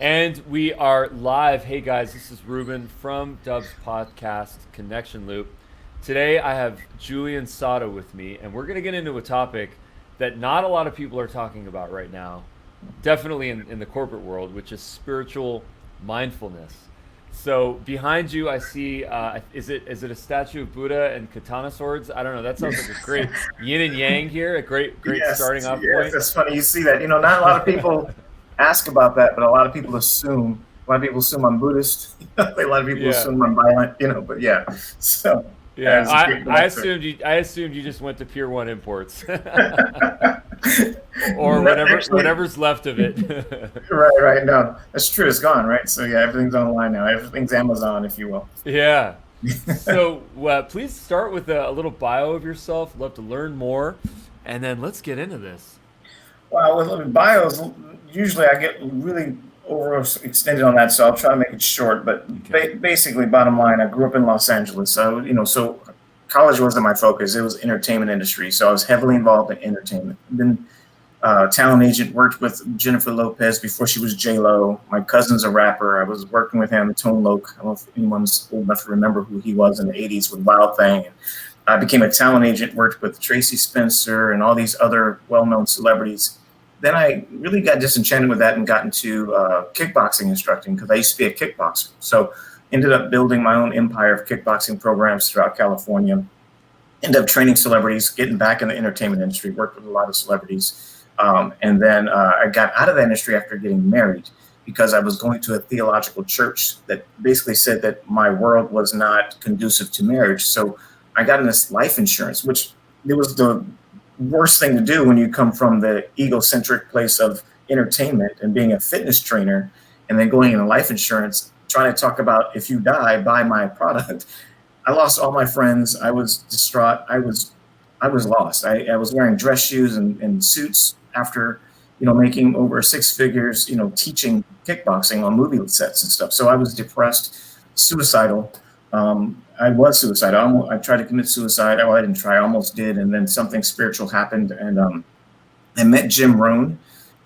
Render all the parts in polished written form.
And we are live. Hey guys, this is Ruben from Dubb's podcast Connection Loop. Today I have Julian Sado with me, and we're going to get into a topic that not a lot of people are talking about right now, definitely in the corporate world, which is spiritual mindfulness. So behind you, I see, is it a statue of Buddha and katana swords? I don't know. That sounds like a great yin and yang here, a great Yes, starting off yes, point. that's funny. You see that. Not a lot of people ask about that, but a lot of people assume. A lot of people assume I'm Buddhist. A lot of people Yeah. assume I'm violent. But yeah. So Yeah, it's a great I assumed you just went to Pier 1 Imports. Or No, actually, whatever's left of it. right. No, that's true. It's gone, right? So yeah, everything's online now. Everything's Amazon, if you will. Yeah. So, please start with a little bio of yourself. Love to learn more, and then let's get into this. Well, with bios, usually I get really overextended on that, so I'll try to make it short. But Okay. basically, bottom line, I grew up in Los Angeles, so college wasn't my focus. It was entertainment industry, so I was heavily involved in entertainment. Been talent agent, worked with Jennifer Lopez before she was J Lo. My cousin's a rapper. I was working with him, Tone Loc. I don't know if anyone's old enough to remember who he was in the '80s with Wild Thing. I became a talent agent, worked with Tracy Spencer and all these other well-known celebrities. Then I really got disenchanted with that and got into kickboxing instructing because I used to be a kickboxer. So ended up building my own empire of kickboxing programs throughout California. Ended up training celebrities, getting back in the entertainment industry, worked with a lot of celebrities. And then I got out of the industry after getting married because I was going to a theological church that basically said that my world was not conducive to marriage. So I got in this life insurance, which it was the worst thing to do when you come from the egocentric place of entertainment and being a fitness trainer and then going into life insurance, trying to talk about if you die, buy my product. I lost all my friends. I was distraught. I was lost. I was wearing dress shoes and suits after, making over six figures, teaching kickboxing on movie sets and stuff. So I was depressed, suicidal. I was suicidal. I tried to commit suicide. Well, I didn't try. I almost did. And then something spiritual happened. And I met Jim Rohn.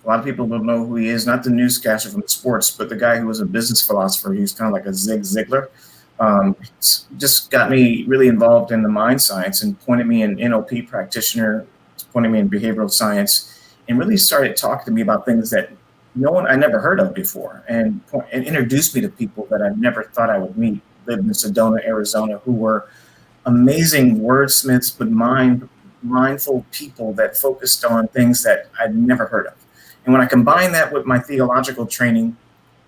A lot of people don't know who he is. Not the newscaster from sports, but the guy who was a business philosopher. He was kind of like a Zig Ziglar. Just got me really involved in the mind science and pointed me in NLP practitioner, pointed me in behavioral science, and really started talking to me about things that I never heard of before, and introduced me to people that I never thought I would meet. Lived in Sedona, Arizona, who were amazing wordsmiths, but mindful people that focused on things that I'd never heard of. And when I combined that with my theological training,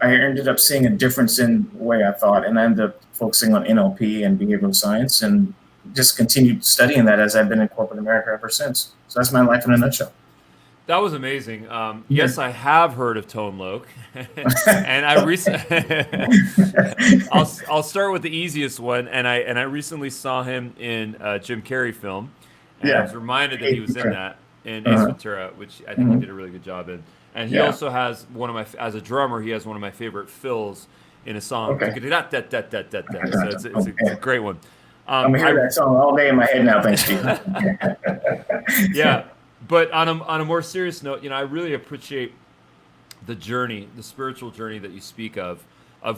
I ended up seeing a difference in the way I thought, and I ended up focusing on NLP and behavioral science, and just continued studying that as I've been in corporate America ever since. So that's my life in a nutshell. That was amazing. Yes, I have heard of Tone Loc, and I I'll start with the easiest one, and I recently saw him in a Jim Carrey film, and I Yeah. was reminded that he was in that in Ace Uh-huh. Ventura, which I think he Mhm. did a really good job in. And he Yeah. also has as a drummer, he has one of my favorite fills in a song. So Okay. it's a great one. I'm gonna hear I that song all day in my head now. Thanks, Steve. Yeah, but on a more serious note, I really appreciate the journey, the spiritual journey that you speak of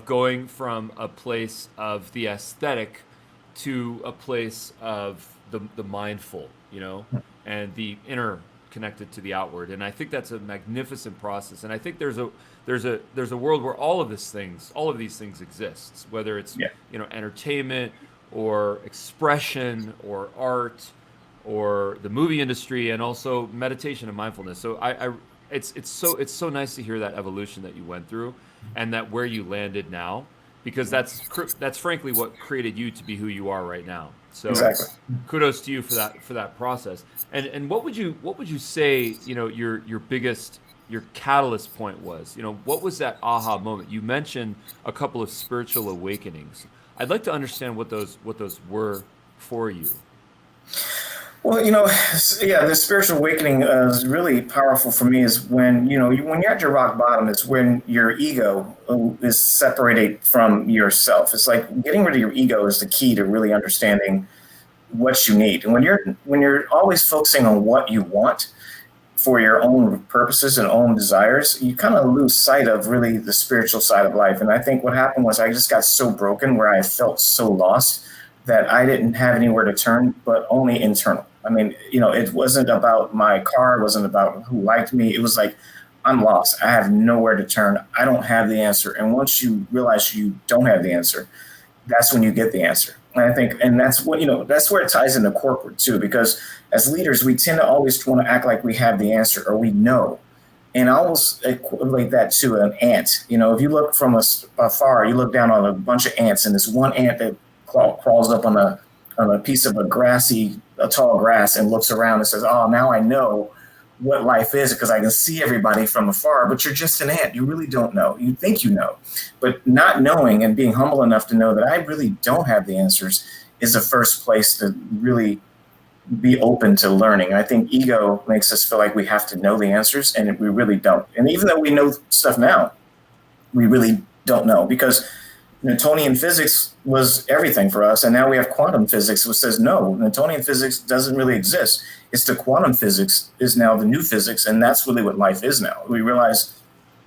going from a place of the aesthetic to a place of the mindful, and the inner connected to the outward. And I think that's a magnificent process. And I think there's a world where all of these things exist, whether it's Yeah. entertainment or expression or art or the movie industry, and also meditation and mindfulness. So it's so nice to hear that evolution that you went through, and that where you landed now, because that's frankly what created you to be who you are right now. So Exactly. kudos to you for that process. And what would you say your catalyst point was? What was that aha moment? You mentioned a couple of spiritual awakenings. I'd like to understand what those were for you. Well, yeah, the spiritual awakening is really powerful for me. Is when when you're at your rock bottom, it's when your ego is separated from yourself. It's like getting rid of your ego is the key to really understanding what you need. And when you're always focusing on what you want, for your own purposes and own desires, you kind of lose sight of really the spiritual side of life. And I think what happened was I just got so broken where I felt so lost that I didn't have anywhere to turn, but only internal. I mean, it wasn't about my car. It wasn't about who liked me. It was like, I'm lost. I have nowhere to turn. I don't have the answer. And once you realize you don't have the answer, that's when you get the answer. And I think, and that's that's where it ties into corporate too, because as leaders, we tend to always want to act like we have the answer or we know. And I almost equate that to an ant. If you look from afar, you look down on a bunch of ants, and this one ant that crawls up on a piece of a tall grass and looks around and says, "Oh, now I know what life is because I can see everybody from afar." But you're just an ant. You really don't know. You think you know. But not knowing and being humble enough to know that I really don't have the answers is the first place to really be open to learning. I think ego makes us feel like we have to know the answers, and we really don't. And even though we know stuff now, we really don't know, because Newtonian physics was everything for us, and now we have quantum physics, which says no, Newtonian physics doesn't really exist. It's the quantum physics is now the new physics, and that's really what life is now. We realize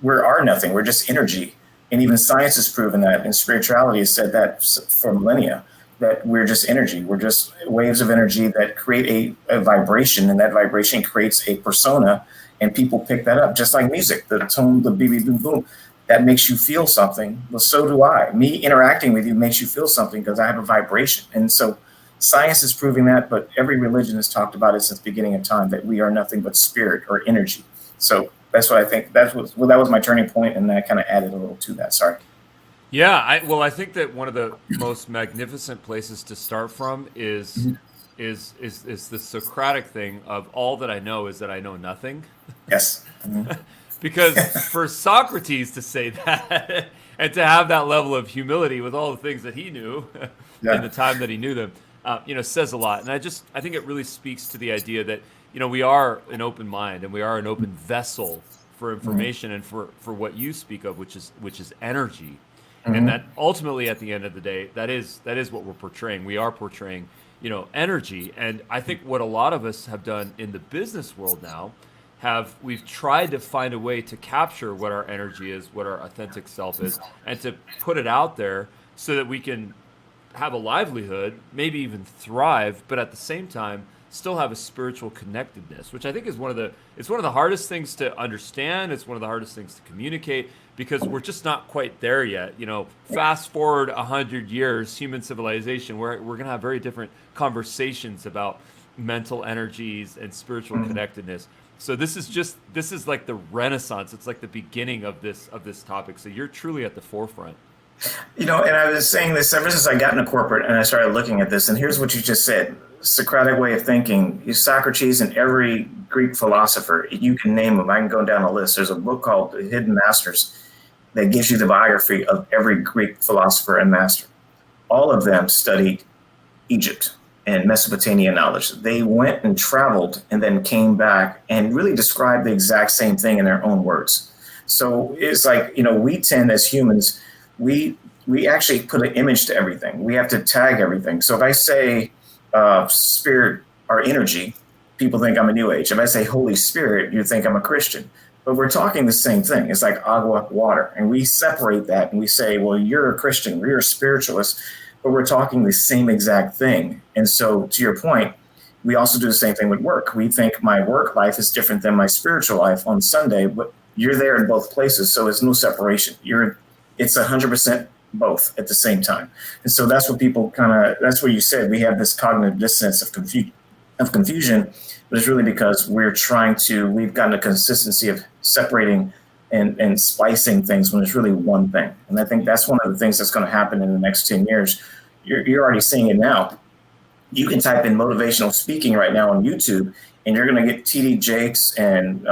we are nothing. We're just energy, and even science has proven that, and spirituality has said that for millennia, that we're just energy. We're just waves of energy that create a vibration, and that vibration creates a persona, and people pick that up, just like music, the tone, the beep, beep, boom, boom. That makes you feel something. Well, so do I. Me interacting with you makes you feel something because I have a vibration. And so science is proving that, but every religion has talked about it since the beginning of time, that we are nothing but spirit or energy. So that's what I think. That was my turning point, and I kind of added a little to that. Sorry. Yeah, I think that one of the most magnificent places to start from is the Socratic thing of all that I know is that I know nothing. Yes. Mm-hmm. Because for Socrates to say that and to have that level of humility with all the things that he knew in the time that he knew them, says a lot. And I think it really speaks to the idea that, we are an open mind and we are an open vessel for information and for what you speak of, which is energy. Mm-hmm. And that ultimately at the end of the day, that is what we're portraying. We are portraying, energy. And I think what a lot of us have done in the business world now, we've tried to find a way to capture what our energy is, what our authentic self is, and to put it out there so that we can have a livelihood, maybe even thrive, but at the same time still have a spiritual connectedness, which I think is one of the hardest things to understand. It's one of the hardest things to communicate because we're just not quite there yet. Fast forward 100 years, human civilization, we're going to have very different conversations about mental energies and spiritual connectedness. So this is like the renaissance. It's like the beginning of this topic. So you're truly at the forefront. And I was saying this ever since I got into corporate and I started looking at this, and here's what you just said. Socratic way of thinking. Socrates and every Greek philosopher, you can name them. I can go down a list. There's a book called The Hidden Masters that gives you the biography of every Greek philosopher and master. All of them studied Egypt and Mesopotamia knowledge. They went and traveled and then came back and really described the exact same thing in their own words. So it's like, we tend as humans, we actually put an image to everything. We have to tag everything. So if I say spirit or energy, people think I'm a New Age. If I say Holy Spirit, you think I'm a Christian. But we're talking the same thing. It's like agua, water. And we separate that and we say, well, you're a Christian, you're a spiritualist, but we're talking the same exact thing. And so to your point, we also do the same thing with work. We think my work life is different than my spiritual life on Sunday, but you're there in both places. So it's no separation. It's 100% both at the same time. And so that's what people that's where you said we have this cognitive dissonance of confusion, but it's really because we've gotten a consistency of separating and splicing things when it's really one thing. And I think that's one of the things that's going to happen in the next 10 years. You're already seeing it now. You can type in motivational speaking right now on YouTube, and you're going to get T.D. Jakes and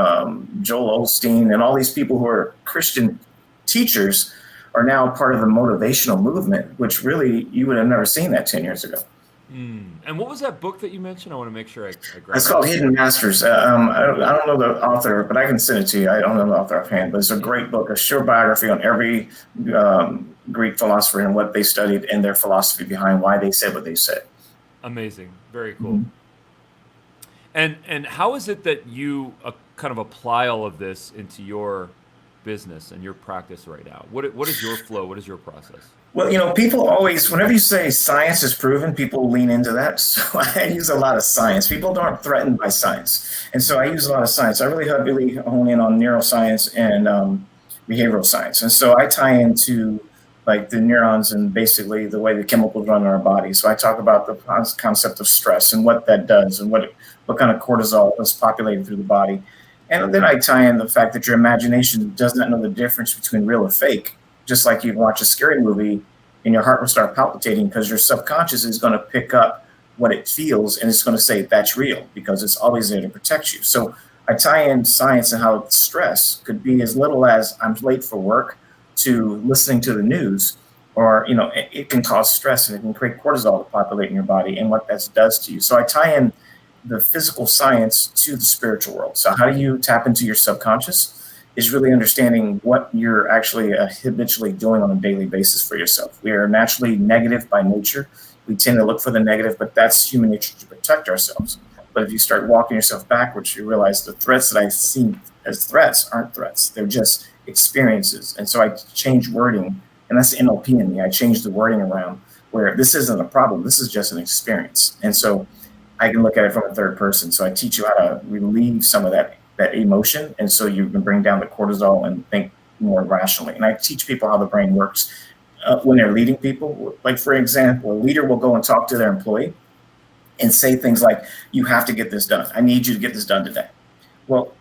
Joel Osteen and all these people who are Christian teachers are now part of the motivational movement, which really you would have never seen that 10 years ago. And what was that book that you mentioned? I want to make sure I grab it. It's called Hidden Masters. I don't know the author, but I can send it to you. I don't know the author offhand, but it's a great book, a short biography on every Greek philosopher and what they studied and their philosophy behind why they said what they said. Amazing. Very cool. Mm-hmm. And how is it that you kind of apply all of this into your business and your practice right now? What is your flow? What is your process? Well, people always, whenever you say science is proven, people lean into that. So I use a lot of science. People aren't threatened by science. And so I use a lot of science. I really heavily hone in on neuroscience and behavioral science. And so I tie into like the neurons and basically the way the chemicals run in our body. So I talk about the concept of stress and what that does and what kind of cortisol is populated through the body. And then I tie in the fact that your imagination does not know the difference between real or fake. Just like you watch a scary movie and your heart will start palpitating because your subconscious is going to pick up what it feels and it's going to say that's real because it's always there to protect you. So I tie in science and how stress could be as little as I'm late for work to listening to the news, or it can cause stress and it can create cortisol to populate in your body and what that does to you. So I tie in the physical science to the spiritual world. So how do you tap into your subconscious? Is really understanding what you're actually habitually doing on a daily basis for yourself. We are naturally negative by nature. We tend to look for the negative, but that's human nature to protect ourselves. But if you start walking yourself backwards, you realize the threats that I see as threats aren't threats. They're just experiences. And so I change wording, and that's the NLP in me. I change the wording around where this isn't a problem. This is just an experience. And so I can look at it from a third person. So I teach you how to relieve some of that emotion, and so you can bring down the cortisol and think more rationally. And I teach people how the brain works when they're leading people. Like, for example, a leader will go and talk to their employee and say things like, you have to get this done. I need you to get this done today. Well,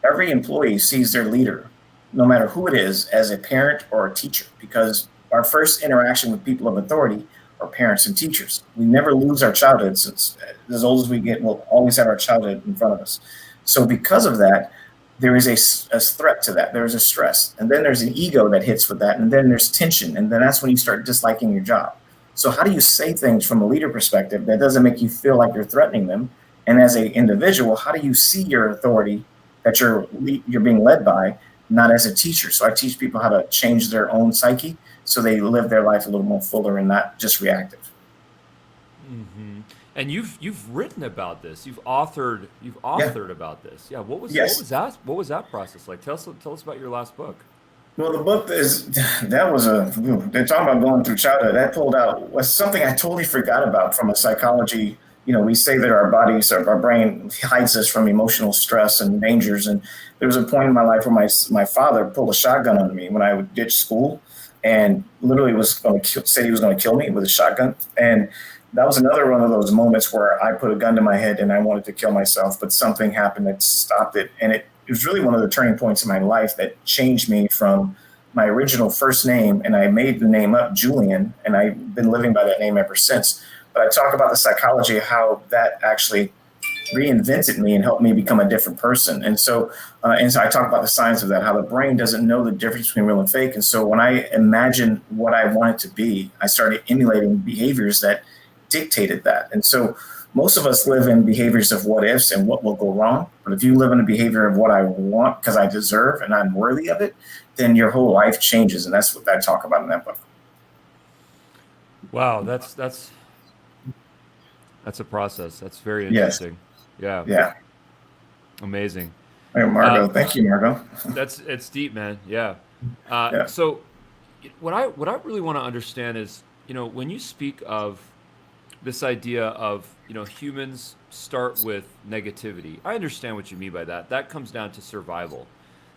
every employee sees their leader, no matter who it is, as a parent or a teacher, because our first interaction with people of authority are parents and teachers. We never lose our childhood. Since as old as we get, we'll always have our childhood in front of us. So because of that, there is a threat to that. There's a stress. And then there's an ego that hits with that. And then there's tension. And then that's when you start disliking your job. So how do you say things from a leader perspective that doesn't make you feel like you're threatening them? And as an individual, how do you see your authority that you're being led by, not as a teacher? So I teach people how to change their own psyche so they live their life a little more fuller and not just reactive. Mm-hmm. And you've written about this. You've authored about this. Yeah. What was that process like? Tell us about your last book. Well, the book they're talking about going through childhood. That pulled out was something I totally forgot about from a psychology. We say that our bodies, our brain hides us from emotional stress and dangers. And there was a point in my life where my father pulled a shotgun on me when I would ditch school, and literally was going to say he was going to kill me with a shotgun. And that was another one of those moments where I put a gun to my head and I wanted to kill myself, but something happened that stopped it. And it was really one of the turning points in my life that changed me from my original first name, and I made the name up, Julian, and I've been living by that name ever since. But I talk about the psychology of how that actually reinvented me and helped me become a different person. And so I talk about the science of that, how the brain doesn't know the difference between real and fake. And so when I imagined what I wanted to be, I started emulating behaviors that dictated that. And so most of us live in behaviors of what ifs and what will go wrong. But if you live in a behavior of what I want because I deserve and I'm worthy of it, then your whole life changes. And that's what I talk about in that book. Wow, that's a process. That's very interesting. Yes. Yeah. Amazing. Hey, Margo. Thank you, Margo. It's deep, man. Yeah. Yeah. So what I really want to understand is, when you speak of this idea of, humans start with negativity. I understand what you mean by that. That comes down to survival.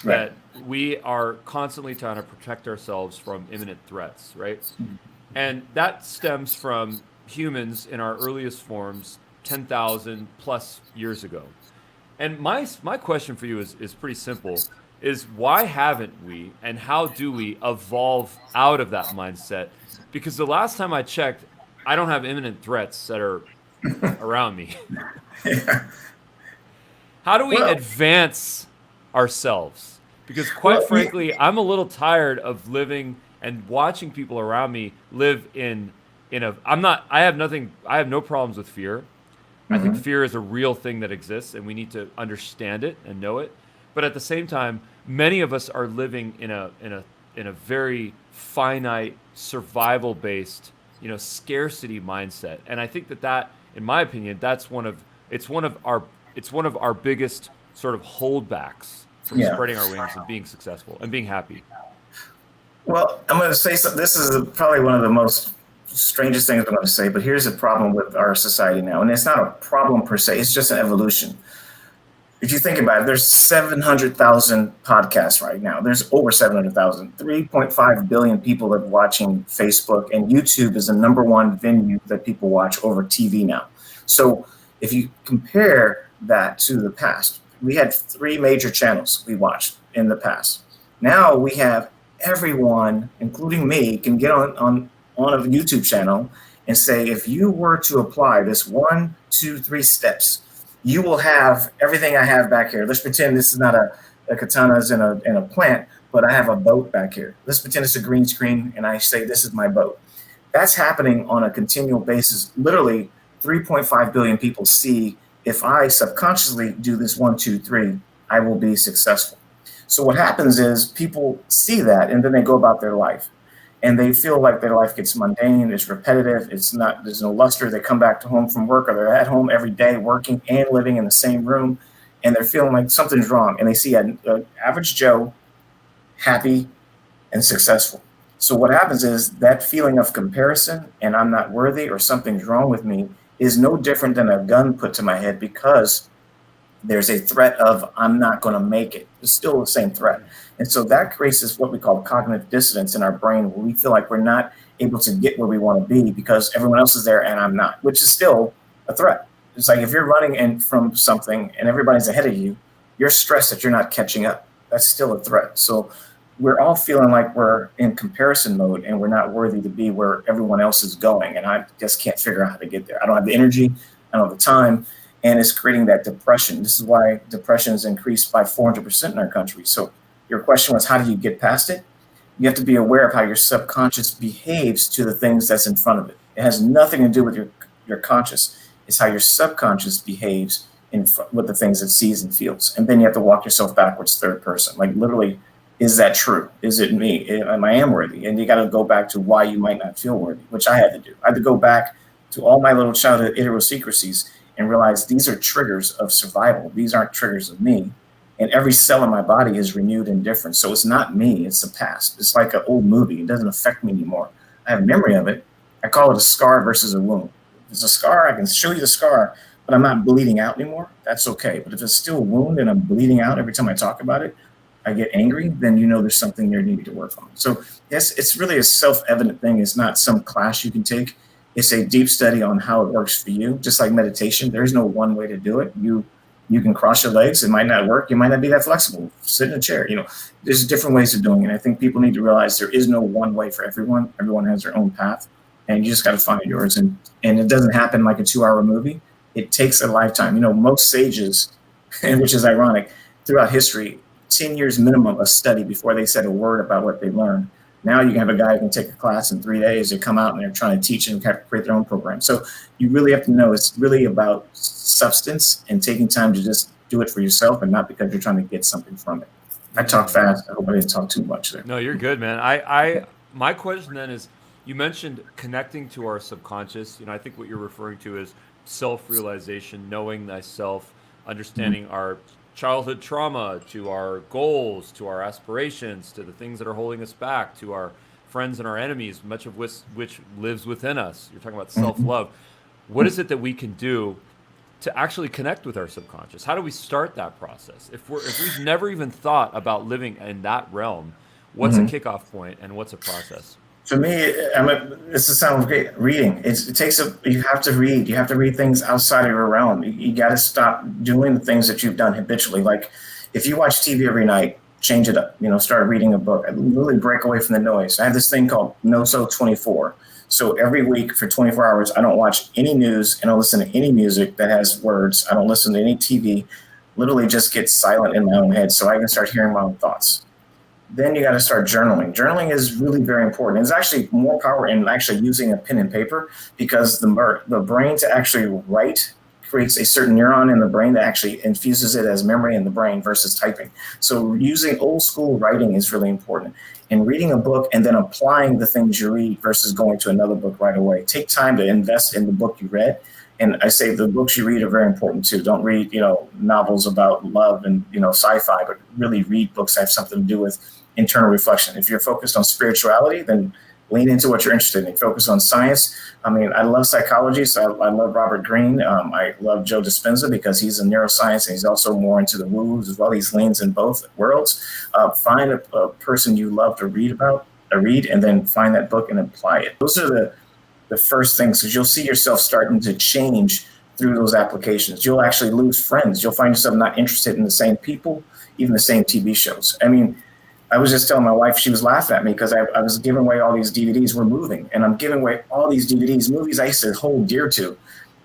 Right. That we are constantly trying to protect ourselves from imminent threats, right? And that stems from humans in our earliest forms 10,000 plus years ago. And my question for you is pretty simple, is why haven't we and how do we evolve out of that mindset? Because the last time I checked, I don't have imminent threats that are around me. Yeah. How do we advance ourselves? Because quite frankly, I'm a little tired of living and watching people around me live I have no problems with fear. Mm-hmm. I think fear is a real thing that exists and we need to understand it and know it. But at the same time, many of us are living in a very finite, survival-based, scarcity mindset. And I think that in my opinion, it's one of our biggest sort of holdbacks from spreading our wings and being successful and being happy? Well, I'm going to say something. This is probably one of the most strangest things I'm going to say, but here's the problem with our society now. And it's not a problem per se, it's just an evolution. If you think about it, there's 700,000 podcasts right now. There's over 700,000. 3.5 billion people are watching Facebook, and YouTube is the number one venue that people watch over TV now. So if you compare that to the past, we had 3 major channels we watched in the past. Now we have everyone, including me, can get on a YouTube channel and say, if you were to apply this 1, 2, 3 steps, you will have everything I have back here. Let's pretend this is not a katana's in a plant, but I have a boat back here. Let's pretend it's a green screen and I say, this is my boat. That's happening on a continual basis. Literally 3.5 billion people see, if I subconsciously do this 1, 2, 3, I will be successful. So what happens is people see that and then they go about their life and they feel like their life gets mundane, it's repetitive, there's no luster. They come back to home from work, or they're at home every day working and living in the same room, and they're feeling like something's wrong. And they see an average Joe happy and successful. So what happens is that feeling of comparison and I'm not worthy or something's wrong with me is no different than a gun put to my head, because there's a threat of I'm not going to make it. It's still the same threat. And so that creates this what we call cognitive dissonance in our brain, where we feel like we're not able to get where we want to be because everyone else is there and I'm not, which is still a threat. It's like if you're running in from something and everybody's ahead of you, you're stressed that you're not catching up. That's still a threat. So we're all feeling like we're in comparison mode and we're not worthy to be where everyone else is going. And I just can't figure out how to get there. I don't have the energy. I don't have the time. And it's creating that depression. This is why depression has increased by 400% in our country. So your question was, how do you get past it? You have to be aware of how your subconscious behaves to the things that's in front of it. It has nothing to do with your conscious. It's how your subconscious behaves with the things it sees and feels. And then you have to walk yourself backwards, third person. Like literally, is that true? Is it me? Am I worthy? And you got to go back to why you might not feel worthy, which I had to do. I had to go back to all my little childhood idiosyncrasies and realize these are triggers of survival. These aren't triggers of me. And every cell in my body is renewed and different. So it's not me, it's the past. It's like an old movie. It doesn't affect me anymore. I have memory of it. I call it a scar versus a wound. If it's a scar, I can show you the scar, but I'm not bleeding out anymore. That's okay. But if it's still a wound and I'm bleeding out every time I talk about it, I get angry, then you know there's something there needed to work on. So yes, it's really a self-evident thing. It's not some class you can take. It's a deep study on how it works for you. Just like meditation, there's no one way to do it. You can cross your legs. It might not work. You might not be that flexible. Sit in a chair. There's different ways of doing it. I think people need to realize there is no one way for everyone. Everyone has their own path, and you just got to find yours. And it doesn't happen like a 2-hour movie. It takes a lifetime. Most sages, and which is ironic, throughout history, 10 years minimum of study before they said a word about what they learned. Now you can have a guy who can take a class in 3 days. They come out and they're trying to teach and create their own program. So you really have to know it's really about substance and taking time to just do it for yourself and not because you're trying to get something from it. I talk fast. I hope I didn't talk too much there. No, you're good, man. My question then is, you mentioned connecting to our subconscious. I think what you're referring to is self-realization, knowing thyself, understanding our childhood trauma, to our goals, to our aspirations, to the things that are holding us back, to our friends and our enemies, much of which lives within us. You're talking about self-love. What is it that we can do to actually connect with our subconscious? How do we start that process? If we've never even thought about living in that realm, what's a kickoff point and what's a process? For me, this sounds great. Reading. You have to read. You have to read things outside of your realm. You got to stop doing the things that you've done habitually. Like if you watch TV every night, change it up. Start reading a book. I really break away from the noise. I have this thing called No-So 24. So every week for 24 hours, I don't watch any news and I don't listen to any music that has words. I don't listen to any TV. Literally just get silent in my own head so I can start hearing my own thoughts. Then you got to start journaling. Journaling is really very important. There's actually more power in actually using a pen and paper, because the brain to actually write creates a certain neuron in the brain that actually infuses it as memory in the brain versus typing. So using old school writing is really important. And reading a book and then applying the things you read versus going to another book right away. Take time to invest in the book you read And I say the books you read are very important too. Don't read, novels about love and, sci-fi, but really read books that have something to do with internal reflection. If you're focused on spirituality, then lean into what you're interested in. Focus on science. I mean, I love psychology, so I love Robert Greene. I love Joe Dispenza because he's in neuroscience and he's also more into the woo as well. He leans in both worlds. Find a person you love to read, and then find that book and apply it. Those are the first things, because you'll see yourself starting to change through those applications. You'll actually lose friends. You'll find yourself not interested in the same people, even the same TV shows. I mean, I was just telling my wife, she was laughing at me because I was giving away all these DVDs. We're moving, and I'm giving away all these DVDs, movies I used to hold dear to.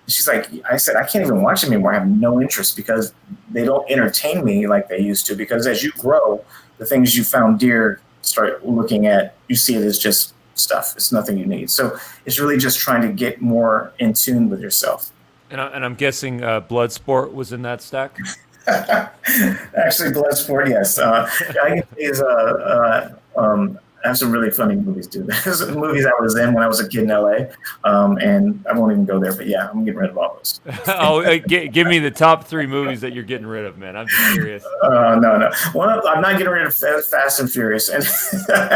She's like, I said, I can't even watch them anymore. I have no interest because they don't entertain me like they used to. Because as you grow, the things you found dear start looking at, you see it as just stuff. It's nothing you need. So it's really just trying to get more in tune with yourself. And I'm guessing Bloodsport was in that stack? Actually, Bloodsport, yes. I have some really funny movies too. There's movies I was in when I was a kid in LA, and I won't even go there. But yeah, I'm getting rid of all those. Give me the top 3 movies that you're getting rid of, man. I'm just curious. No. I'm not getting rid of Fast and Furious, and I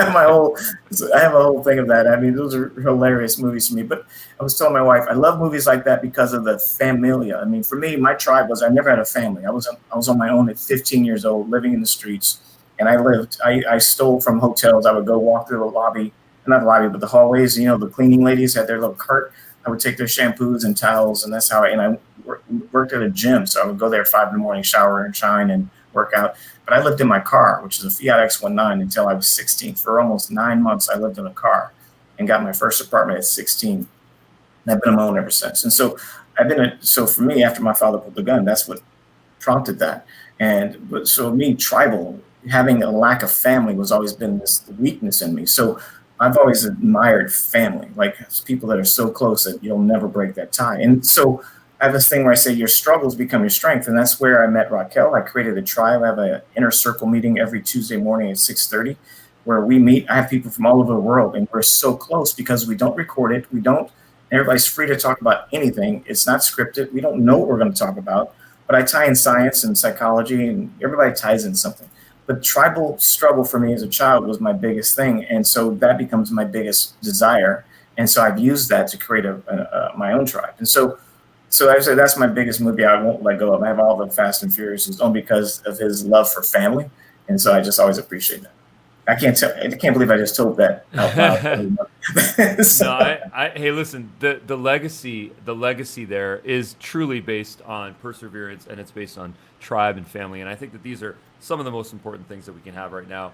have a whole thing of that. I mean, those are hilarious movies to me. But I was telling my wife, I love movies like that because of the familia. I mean, for me, my tribe was I never had a family. I was on my own at 15 years old, living in the streets. And I stole from hotels. I would go walk through the lobby, not the lobby, but the hallways. The cleaning ladies had their little cart. I would take their shampoos and towels, and that's how I worked at a gym. So I would go there at 5 a.m, shower and shine and work out. But I lived in my car, which is a Fiat X19, until I was 16. For almost 9 months, I lived in a car and got my first apartment at 16. And I've been alone ever since. And so so for me, after my father pulled the gun, that's what prompted that. But tribal, having a lack of family was always been this weakness in me. So I've always admired family, like people that are so close that you'll never break that tie. And so I have this thing where I say your struggles become your strength. And that's where I met Raquel. I created a tribe. I have an inner circle meeting every Tuesday morning at 6:30 where we meet. I have people from all over the world, and we're so close because we don't record it. Everybody's free to talk about anything. It's not scripted. We don't know what we're going to talk about, but I tie in science and psychology, and everybody ties in something. But tribal struggle for me as a child was my biggest thing. And so that becomes my biggest desire. And so I've used that to create my own tribe. And so I say that's my biggest movie I won't let go of. I have all the Fast and Furious only because of his love for family. And so I just always appreciate that. I can't believe I just told that out loud. Hey, listen, the legacy there is truly based on perseverance, and it's based on tribe and family. And I think that these are some of the most important things that we can have right now.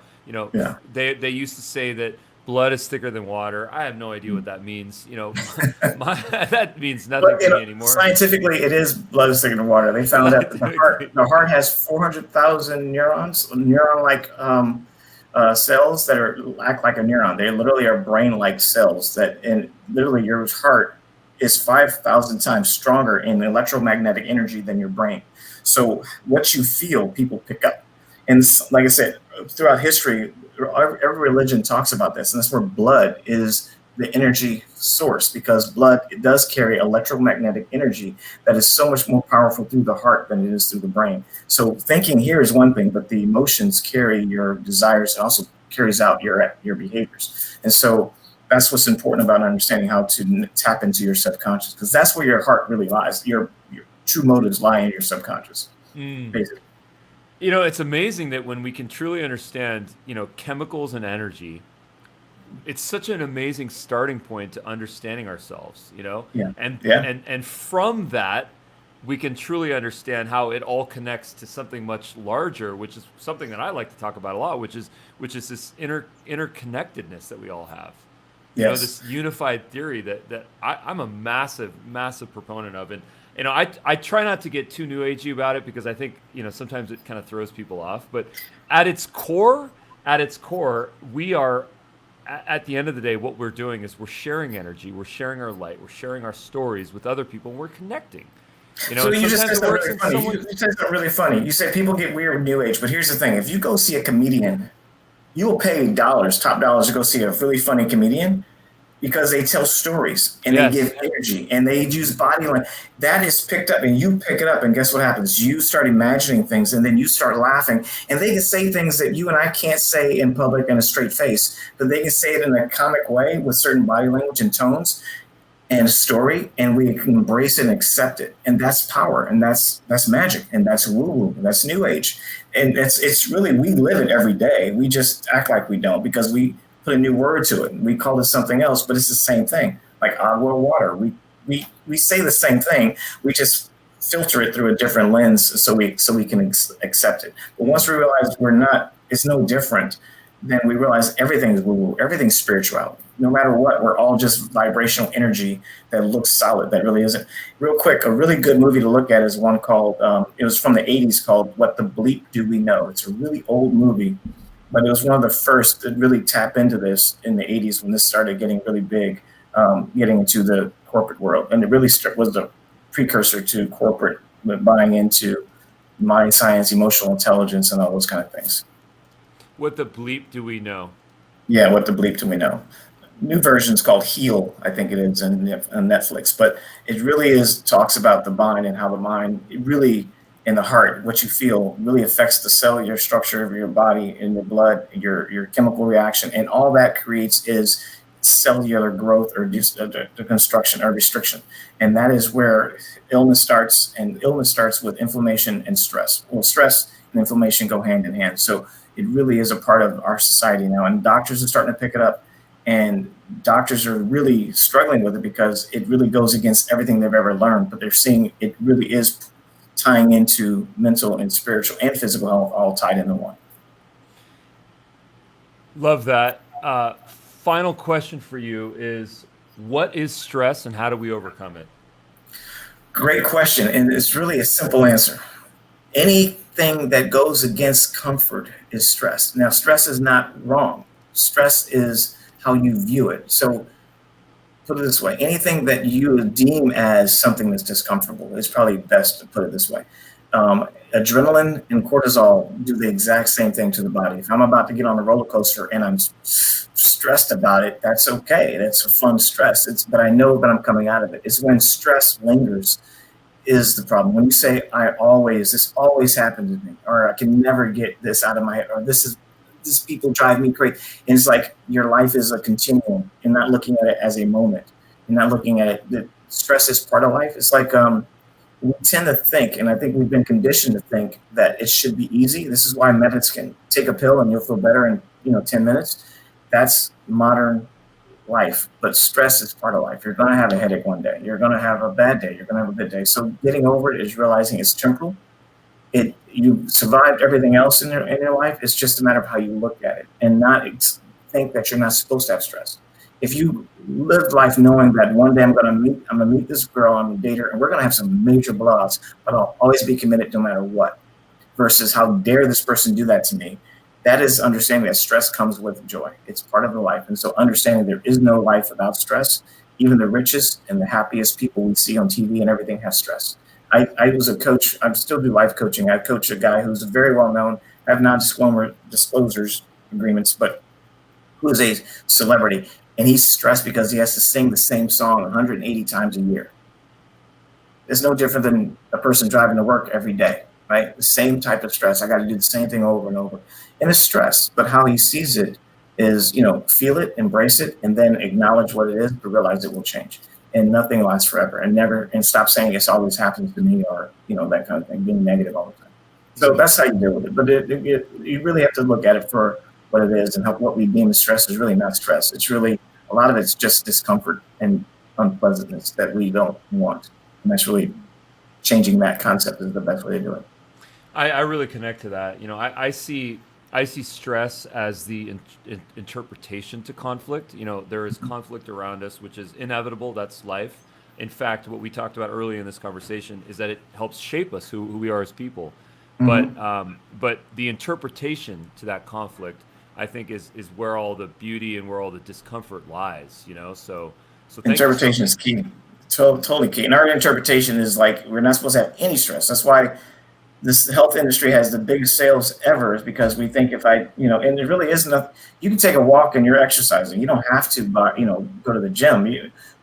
They used to say that blood is thicker than water. I have no idea what that means. That means nothing to me anymore. Scientifically, it is blood is thicker than water. They found out that the heart has 400,000 neurons, neuron-like cells that act like a neuron. They literally are brain-like cells and literally your heart is 5,000 times stronger in electromagnetic energy than your brain. So what you feel, people pick up. And like I said, throughout history, every religion talks about this, and that's where blood is the energy source, because blood, it does carry electromagnetic energy that is so much more powerful through the heart than it is through the brain. So thinking here is one thing, but the emotions carry your desires and also carries out your behaviors. And so that's what's important about understanding how to tap into your subconscious, because that's where your heart really lies. Your true motives lie in your subconscious, basically. It's amazing that when we can truly understand, chemicals and energy, it's such an amazing starting point to understanding ourselves, and from that, we can truly understand how it all connects to something much larger, which is something that I like to talk about a lot, which is this interconnectedness that we all have. Yes. This unified theory that I'm a massive, massive proponent of. And I try not to get too new agey about it because I think, sometimes it kind of throws people off. But at its core, we are, at the end of the day, what we're doing is we're sharing energy, we're sharing our light, we're sharing our stories with other people, and we're connecting. So you just said something really funny. You said something really funny. You said people get weird with new age, but here's the thing. If you go see a comedian, you will pay top dollars to go see a really funny comedian. because they tell stories and Yes. they give energy and they use body language. That is picked up and you pick it up, and guess what happens? You start imagining things and then you start laughing, and they can say things that you and I can't say in public in a straight face, but they can say it in a comic way with certain body language and tones and a story, and we can embrace it and accept it. And that's power, and that's magic, and that's woo-woo, and that's new age. And it's really, we live it every day. We just act like we don't because we put a new word to it. We call it something else, but it's the same thing. Like agua, water. We say the same thing. We just filter it through a different lens so we can accept it. But once we realize it's no different, then we realize everything is woo-woo, everything's spirituality. No matter what, we're all just vibrational energy that looks solid, that really isn't. Real quick, a really good movie to look at is one called, it was from the 80s, called What the Bleep Do We Know? It's a really old movie, but it was one of the first to really tap into this in the 80s when this started getting really big, getting into the corporate world. And it really was the precursor to corporate buying into mind science, emotional intelligence, and all those kind of things. What the bleep do we know? Yeah, what the bleep do we know? New version's called Heal, I think it is, on Netflix. But it really talks about the mind and how the mind, really, in the heart, what you feel really affects the cellular structure of your body, in your blood, your chemical reaction, and all that creates is cellular growth or the construction or restriction. And that is where illness starts, and illness starts with inflammation and stress. Well, stress and inflammation go hand in hand. So it really is a part of our society now, and doctors are starting to pick it up, and doctors are really struggling with it because it really goes against everything they've ever learned, but they're seeing it really is tying into mental and spiritual and physical health all tied into one. Love that. Final question for you is, what is stress and how do we overcome it? Great question, and it's really a simple answer. Anything that goes against comfort is stress. Now, stress is not wrong. Stress is how you view it. So put it this way, anything that you deem as something that's discomfortable is probably best to put it this way. Adrenaline and cortisol do the exact same thing to the body. If I'm about to get on a roller coaster and I'm stressed about it, that's okay. That's a fun stress. But I know that I'm coming out of it. It's when stress lingers is the problem. When you say, this always happened to me, or I can never get this out of my head, or these people drive me crazy. And it's like your life is a continuum. You're not looking at it as a moment. You're not looking at it that stress is part of life. It's like we tend to think, and I think we've been conditioned to think that it should be easy. This is why methods can take a pill and you'll feel better in 10 minutes. That's modern life, but stress is part of life. You're going to have a headache one day. You're going to have a bad day. You're going to have a good day. So getting over it is realizing it's temporal. You survived everything else in your life. It's just a matter of how you look at it and not think that you're not supposed to have stress. If you live life knowing that one day I'm going to meet this girl, I'm going to date her, and we're going to have some major blowouts, but I'll always be committed no matter what, versus how dare this person do that to me. That is understanding that stress comes with joy. It's part of the life. And so understanding there is no life without stress. Even the richest and the happiest people we see on TV and everything have stress. I was a coach. I still do life coaching. I coach a guy who's very well known. I have non-disclosures agreements, but who is a celebrity. And he's stressed because he has to sing the same song 180 times a year. It's no different than a person driving to work every day, right? The same type of stress. I got to do the same thing over and over. And it's stress, but how he sees it is, feel it, embrace it, and then acknowledge what it is, but realize it will change. And nothing lasts forever, and stop saying it's always happens to me, or, that kind of thing, being negative all the time. So that's how you deal with it. But you really have to look at it for what it is, and what we deem as stress is really not stress. It's really, a lot of it's just discomfort and unpleasantness that we don't want. And that's really changing that concept is the best way to do it. I really connect to that. I see stress as the interpretation to conflict. There is conflict around us, which is inevitable. That's life. In fact, what we talked about earlier in this conversation is that it helps shape us, who we are as people. Mm-hmm. But the interpretation to that conflict, I think, is where all the beauty and where all the discomfort lies. So interpretation is key. Totally key. And our interpretation is like we're not supposed to have any stress. That's why this health industry has the biggest sales ever is because we think if I, and it really isn't you can take a walk and you're exercising. You don't have to, go to the gym.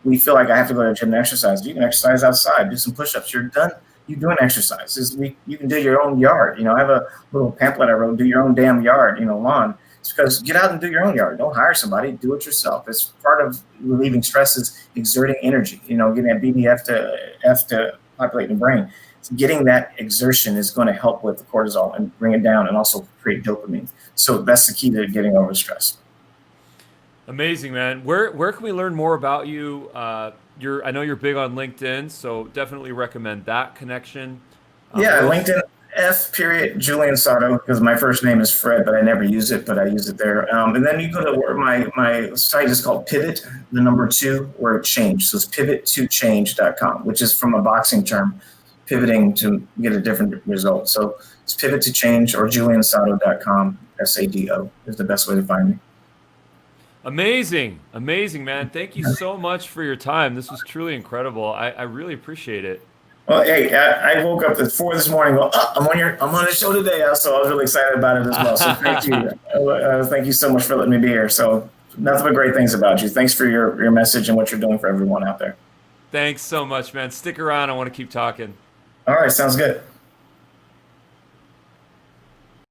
We feel like I have to go to the gym and exercise. You can exercise outside, do some push-ups. You're done. You're doing exercise. You can do your own yard. I have a little pamphlet I wrote, do your own damn yard, lawn. It's because get out and do your own yard. Don't hire somebody, do it yourself. It's part of relieving stress is exerting energy, getting that BDF to populate the brain. Getting that exertion is going to help with the cortisol and bring it down and also create dopamine. So that's the key to getting over stress. Amazing, man. Where can we learn more about you? I know you're big on LinkedIn, so definitely recommend that connection. LinkedIn, Julian Sado, because my first name is Fred, but I never use it, but I use it there. And then you go to where my site is called Pivot, the number 2, word change. So it's Pivot2Change.com, which is from a boxing term, pivoting to get a different result. So it's Pivot2Change or JulianSado.com, SADO is the best way to find me. Amazing, man. Thank you so much for your time. This was truly incredible. I really appreciate it. Well, hey, I woke up at 4 this morning. Well, I'm on the show today, so I was really excited about it as well. So thank you. Thank you so much for letting me be here. So nothing but great things about you. Thanks for your message and what you're doing for everyone out there. Thanks so much, man. Stick around. I want to keep talking. All right, sounds good.